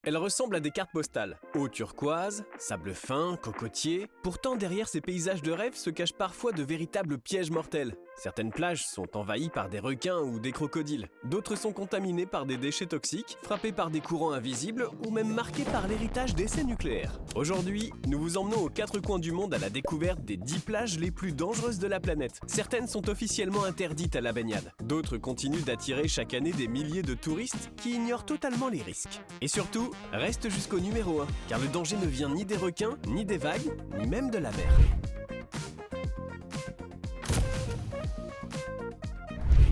Elles ressemblent à des cartes postales. Eau turquoise, sable fin, cocotier. Pourtant, derrière ces paysages de rêve se cachent parfois de véritables pièges mortels. Certaines plages sont envahies par des requins ou des crocodiles. D'autres sont contaminées par des déchets toxiques, frappées par des courants invisibles ou même marquées par l'héritage d'essais nucléaires. Aujourd'hui, nous vous emmenons aux quatre coins du monde à la découverte des 10 plages les plus dangereuses de la planète. Certaines sont officiellement interdites à la baignade. D'autres continuent d'attirer chaque année des milliers de touristes qui ignorent totalement les risques. Et surtout, reste jusqu'au numéro 1, car le danger ne vient ni des requins, ni des vagues, ni même de la mer.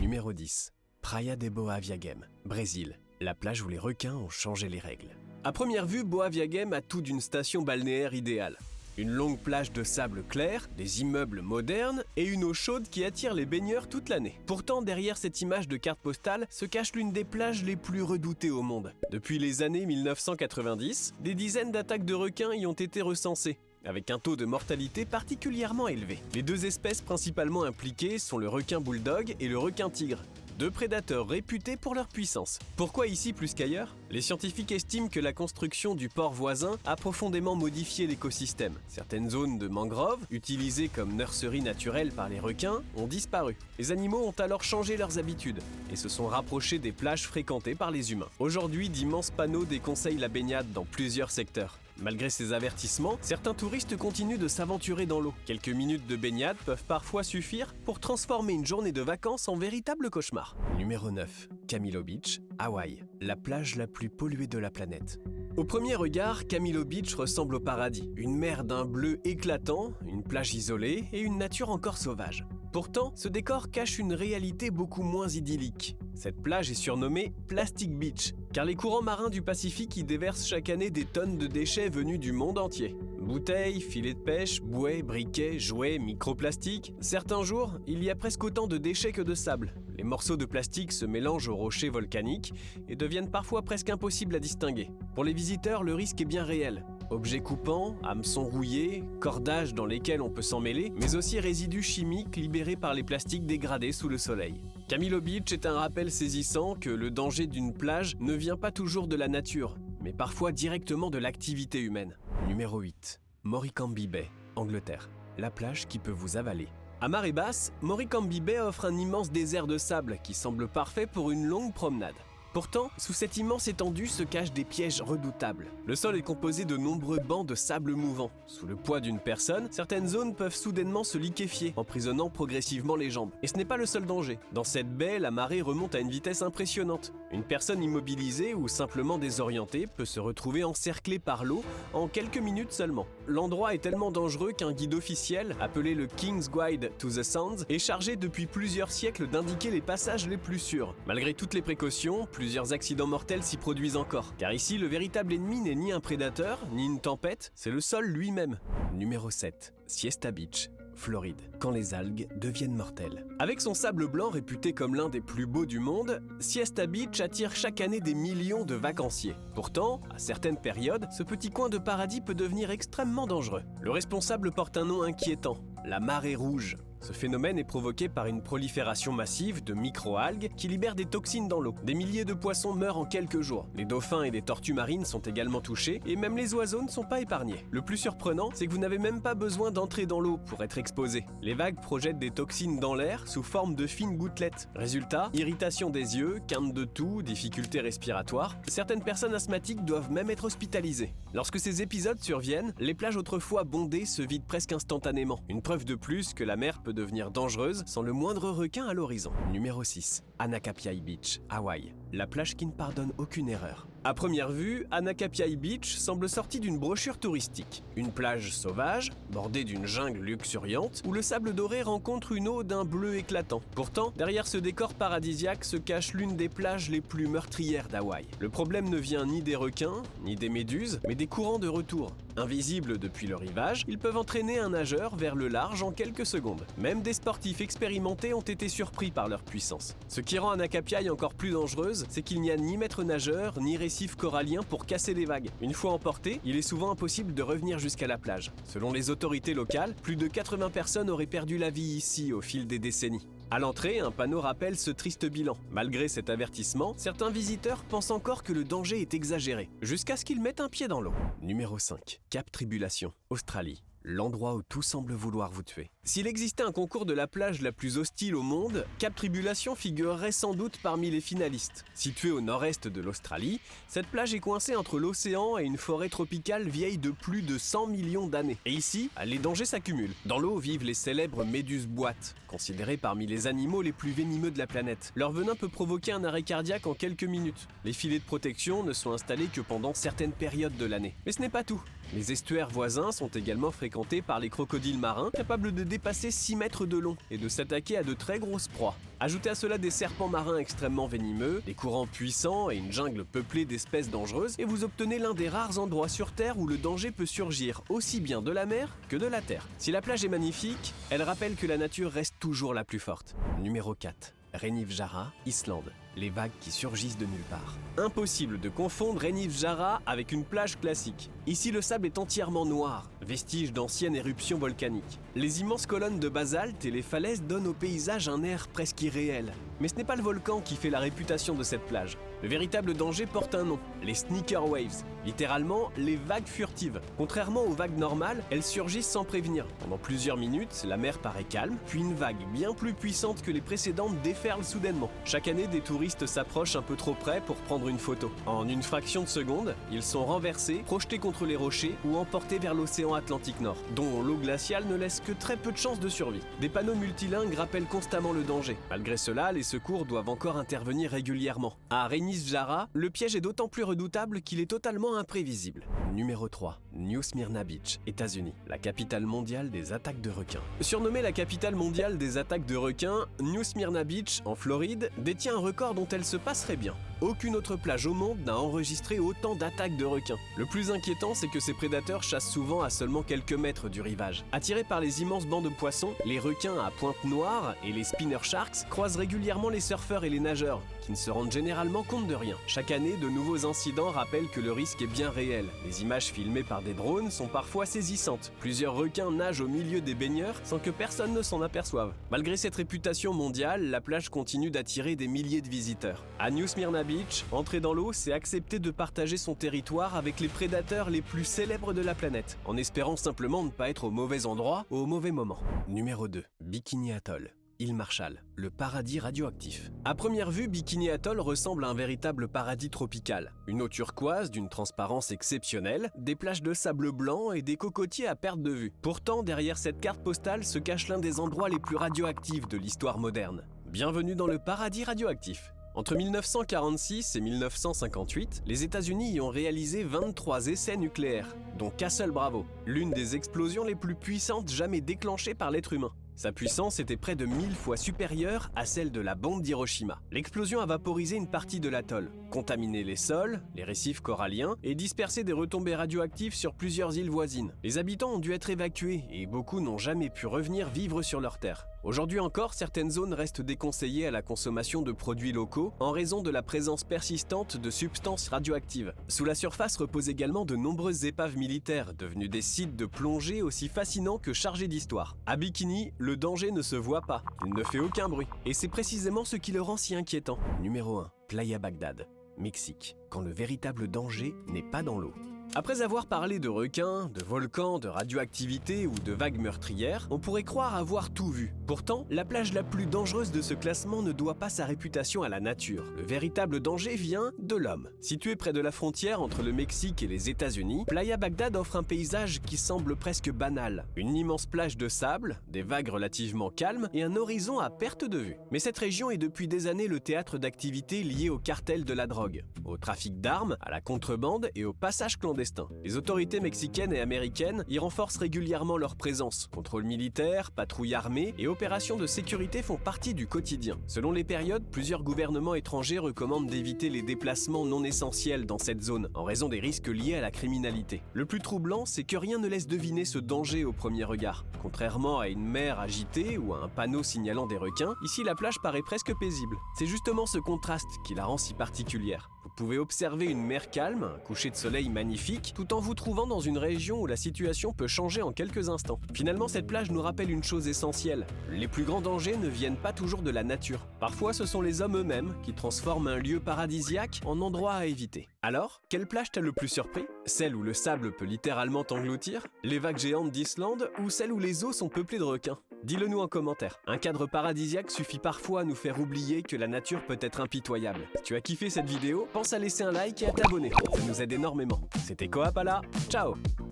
Numéro 10. Praia de Boa Viagem, Brésil, la plage où les requins ont changé les règles. À première vue, Boa Viagem a tout d'une station balnéaire idéale. Une longue plage de sable clair, des immeubles modernes et une eau chaude qui attire les baigneurs toute l'année. Pourtant, derrière cette image de carte postale se cache l'une des plages les plus redoutées au monde. Depuis les années 1990, des dizaines d'attaques de requins y ont été recensées, avec un taux de mortalité particulièrement élevé. Les deux espèces principalement impliquées sont le requin bulldog et le requin tigre. Deux prédateurs réputés pour leur puissance. Pourquoi ici plus qu'ailleurs ? Les scientifiques estiment que la construction du port voisin a profondément modifié l'écosystème. Certaines zones de mangroves, utilisées comme nurseries naturelles par les requins, ont disparu. Les animaux ont alors changé leurs habitudes et se sont rapprochés des plages fréquentées par les humains. Aujourd'hui, d'immenses panneaux déconseillent la baignade dans plusieurs secteurs. Malgré ces avertissements, certains touristes continuent de s'aventurer dans l'eau. Quelques minutes de baignade peuvent parfois suffire pour transformer une journée de vacances en véritable cauchemar. Numéro 9. Camilo Beach, Hawaï, la plage la plus polluée de la planète. Au premier regard, Camilo Beach ressemble au paradis. Une mer d'un bleu éclatant, une plage isolée et une nature encore sauvage. Pourtant, ce décor cache une réalité beaucoup moins idyllique. Cette plage est surnommée Plastic Beach, car les courants marins du Pacifique y déversent chaque année des tonnes de déchets venus du monde entier. Bouteilles, filets de pêche, bouées, briquets, jouets, microplastiques. Certains jours, il y a presque autant de déchets que de sable. Les morceaux de plastique se mélangent aux rochers volcaniques et deviennent parfois presque impossibles à distinguer. Pour les visiteurs, le risque est bien réel. Objets coupants, hameçons rouillés, cordages dans lesquels on peut s'en mêler, mais aussi résidus chimiques libérés par les plastiques dégradés sous le soleil. Camilo Beach est un rappel saisissant que le danger d'une plage ne vient pas toujours de la nature, mais parfois directement de l'activité humaine. Numéro 8. Moricambi Bay, Angleterre, la plage qui peut vous avaler. À marée basse, Moricambi Bay offre un immense désert de sable qui semble parfait pour une longue promenade. Pourtant, sous cette immense étendue se cachent des pièges redoutables. Le sol est composé de nombreux bancs de sable mouvant. Sous le poids d'une personne, certaines zones peuvent soudainement se liquéfier, emprisonnant progressivement les jambes. Et ce n'est pas le seul danger. Dans cette baie, la marée remonte à une vitesse impressionnante. Une personne immobilisée ou simplement désorientée peut se retrouver encerclée par l'eau en quelques minutes seulement. L'endroit est tellement dangereux qu'un guide officiel, appelé le King's Guide to the Sounds, est chargé depuis plusieurs siècles d'indiquer les passages les plus sûrs. Malgré toutes les précautions, plusieurs accidents mortels s'y produisent encore. Car ici, le véritable ennemi n'est ni un prédateur, ni une tempête, c'est le sol lui-même. Numéro 7. Siesta Beach, Floride, quand les algues deviennent mortelles. Avec son sable blanc réputé comme l'un des plus beaux du monde, Siesta Beach attire chaque année des millions de vacanciers. Pourtant, à certaines périodes, ce petit coin de paradis peut devenir extrêmement dangereux. Le responsable porte un nom inquiétant, la marée rouge. Ce phénomène est provoqué par une prolifération massive de micro-algues qui libèrent des toxines dans l'eau. Des milliers de poissons meurent en quelques jours. Les dauphins et les tortues marines sont également touchés et même les oiseaux ne sont pas épargnés. Le plus surprenant, c'est que vous n'avez même pas besoin d'entrer dans l'eau pour être exposé. Les vagues projettent des toxines dans l'air sous forme de fines gouttelettes. Résultat, irritation des yeux, quinte de toux, difficultés respiratoires. Certaines personnes asthmatiques doivent même être hospitalisées. Lorsque ces épisodes surviennent, les plages autrefois bondées se vident presque instantanément. Une preuve de plus que la mer peut devenir dangereuse sans le moindre requin à l'horizon. Numéro 6. Anakapiai Beach, Hawaï, la plage qui ne pardonne aucune erreur. À première vue, Anakapiai Beach semble sortie d'une brochure touristique. Une plage sauvage, bordée d'une jungle luxuriante, où le sable doré rencontre une eau d'un bleu éclatant. Pourtant, derrière ce décor paradisiaque se cache l'une des plages les plus meurtrières d'Hawaï. Le problème ne vient ni des requins, ni des méduses, mais des courants de retour. Invisibles depuis le rivage, ils peuvent entraîner un nageur vers le large en quelques secondes. Même des sportifs expérimentés ont été surpris par leur puissance. Ce qui rend Anakapiai encore plus dangereuse, c'est qu'il n'y a ni maître nageur, ni récif corallien pour casser les vagues. Une fois emporté, il est souvent impossible de revenir jusqu'à la plage. Selon les autorités locales, plus de 80 personnes auraient perdu la vie ici au fil des décennies. À l'entrée, un panneau rappelle ce triste bilan. Malgré cet avertissement, certains visiteurs pensent encore que le danger est exagéré, jusqu'à ce qu'ils mettent un pied dans l'eau. Numéro 5. Cap Tribulation, Australie. L'endroit où tout semble vouloir vous tuer. S'il existait un concours de la plage la plus hostile au monde, Cap Tribulation figurerait sans doute parmi les finalistes. Située au nord-est de l'Australie, cette plage est coincée entre l'océan et une forêt tropicale vieille de plus de 100 millions d'années. Et ici, les dangers s'accumulent. Dans l'eau vivent les célèbres méduses boîtes, considérées parmi les animaux les plus venimeux de la planète. Leur venin peut provoquer un arrêt cardiaque en quelques minutes. Les filets de protection ne sont installés que pendant certaines périodes de l'année. Mais ce n'est pas tout. Les estuaires voisins sont également fréquentés par les crocodiles marins, capables de dépasser 6 mètres de long et de s'attaquer à de très grosses proies. Ajoutez à cela des serpents marins extrêmement venimeux, des courants puissants et une jungle peuplée d'espèces dangereuses, et vous obtenez l'un des rares endroits sur Terre où le danger peut surgir aussi bien de la mer que de la terre. Si la plage est magnifique, elle rappelle que la nature reste toujours la plus forte. Numéro 4. Reniv Jara, Islande. Les vagues qui surgissent de nulle part. Impossible de confondre Reniv Jara avec une plage classique. Ici, le sable est entièrement noir, vestige d'anciennes éruptions volcaniques. Les immenses colonnes de basalte et les falaises donnent au paysage un air presque irréel. Mais ce n'est pas le volcan qui fait la réputation de cette plage. Le véritable danger porte un nom, les sneaker waves, littéralement les vagues furtives. Contrairement aux vagues normales, elles surgissent sans prévenir. Pendant plusieurs minutes, la mer paraît calme, puis une vague bien plus puissante que les précédentes déferle soudainement. Chaque année, des touristes s'approchent un peu trop près pour prendre une photo. En une fraction de seconde, ils sont renversés, projetés contre les rochers ou emportés vers l'océan Atlantique Nord, dont l'eau glaciale ne laisse que très peu de chances de survie. Des panneaux multilingues rappellent constamment le danger. Malgré cela, les secours doivent encore intervenir régulièrement. À Reniv Jara, le piège est d'autant plus redoutable qu'il est totalement imprévisible. Numéro 3. New Smyrna Beach, États-Unis, la capitale mondiale des attaques de requins. Surnommée la capitale mondiale des attaques de requins, New Smyrna Beach, en Floride, détient un record dont elle se passerait bien. Aucune autre plage au monde n'a enregistré autant d'attaques de requins. Le plus inquiétant, c'est que ces prédateurs chassent souvent à seulement quelques mètres du rivage. Attirés par les immenses bancs de poissons, les requins à pointe noire et les spinner sharks croisent régulièrement les surfeurs et les nageurs, qui ne se rendent généralement compte de rien. Chaque année, de nouveaux incidents rappellent que le risque est bien réel. Les images filmées par des drones sont parfois saisissantes. Plusieurs requins nagent au milieu des baigneurs sans que personne ne s'en aperçoive. Malgré cette réputation mondiale, la plage continue d'attirer des milliers de visiteurs. À New Smyrna Beach, entrer dans l'eau, c'est accepter de partager son territoire avec les prédateurs les plus célèbres de la planète, en espérant simplement ne pas être au mauvais endroit au mauvais moment. Numéro 2. Bikini Atoll. Île Marshall, le paradis radioactif. À première vue, Bikini Atoll ressemble à un véritable paradis tropical. Une eau turquoise d'une transparence exceptionnelle, des plages de sable blanc et des cocotiers à perte de vue. Pourtant, derrière cette carte postale se cache l'un des endroits les plus radioactifs de l'histoire moderne. Bienvenue dans le paradis radioactif. Entre 1946 et 1958, les États-Unis y ont réalisé 23 essais nucléaires, dont Castle Bravo, l'une des explosions les plus puissantes jamais déclenchées par l'être humain. Sa puissance était près de 1000 fois supérieure à celle de la bombe d'Hiroshima. L'explosion a vaporisé une partie de l'atoll, contaminé les sols, les récifs coralliens et dispersé des retombées radioactives sur plusieurs îles voisines. Les habitants ont dû être évacués et beaucoup n'ont jamais pu revenir vivre sur leur terre. Aujourd'hui encore, certaines zones restent déconseillées à la consommation de produits locaux en raison de la présence persistante de substances radioactives. Sous la surface reposent également de nombreuses épaves militaires, devenues des sites de plongée aussi fascinants que chargés d'histoire. À Bikini, le danger ne se voit pas, il ne fait aucun bruit. Et c'est précisément ce qui le rend si inquiétant. Numéro 1. Playa Bagdad, Mexique, quand le véritable danger n'est pas dans l'eau. Après avoir parlé de requins, de volcans, de radioactivité ou de vagues meurtrières, on pourrait croire avoir tout vu. Pourtant, la plage la plus dangereuse de ce classement ne doit pas sa réputation à la nature. Le véritable danger vient de l'homme. Située près de la frontière entre le Mexique et les États-Unis, Playa Bagdad offre un paysage qui semble presque banal. Une immense plage de sable, des vagues relativement calmes et un horizon à perte de vue. Mais cette région est depuis des années le théâtre d'activités liées au cartel de la drogue, au trafic d'armes, à la contrebande et au passage clandestin. Les autorités mexicaines et américaines y renforcent régulièrement leur présence. Contrôle militaire, patrouilles armées et opérations de sécurité font partie du quotidien. Selon les périodes, plusieurs gouvernements étrangers recommandent d'éviter les déplacements non essentiels dans cette zone, en raison des risques liés à la criminalité. Le plus troublant, c'est que rien ne laisse deviner ce danger au premier regard. Contrairement à une mer agitée ou à un panneau signalant des requins, ici la plage paraît presque paisible. C'est justement ce contraste qui la rend si particulière. Vous pouvez observer une mer calme, un coucher de soleil magnifique, tout en vous trouvant dans une région où la situation peut changer en quelques instants. Finalement, cette plage nous rappelle une chose essentielle. Les plus grands dangers ne viennent pas toujours de la nature. Parfois, ce sont les hommes eux-mêmes qui transforment un lieu paradisiaque en endroit à éviter. Alors, quelle plage t'a le plus surpris? Celle où le sable peut littéralement t'engloutir? Les vagues géantes d'Islande? Ou celle où les eaux sont peuplées de requins? Dis-le nous en commentaire. Un cadre paradisiaque suffit parfois à nous faire oublier que la nature peut être impitoyable. Si tu as kiffé cette vidéo, pense à laisser un like et à t'abonner. Ça nous aide énormément. C'était Koapala. Ciao!